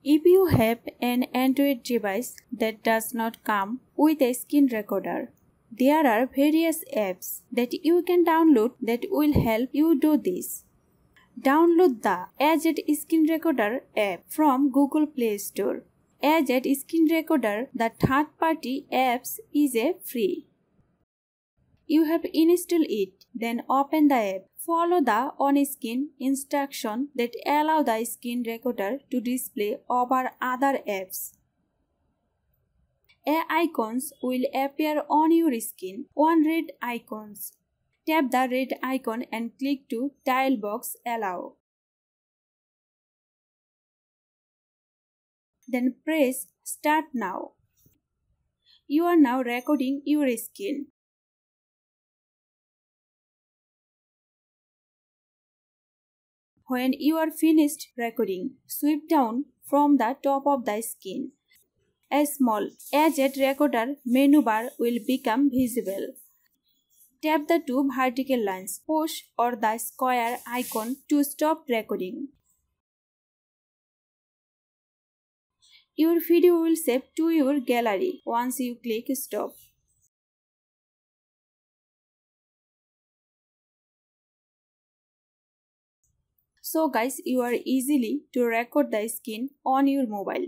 If you have an Android device that does not come with a screen recorder, there are various apps that you can download that will help you do this. Download the Agent Screen Recorder app from Google Play Store. Agent Screen Recorder, the third-party apps, is a free. You have installed it, then open the app. Follow the on-screen instructions that allow the screen recorder to display over other apps. Icons will appear on your screen. One red icon. Tap the red icon and click to dial box Allow. Then press Start Now. You are now recording your screen. When you are finished recording, swipe down from the top of the screen. A small Agent Recorder menu bar will become visible. Tap the two vertical lines, push or the square icon to stop recording. Your video will save to your gallery once you click Stop. So guys, you are easily to record the screen on your mobile.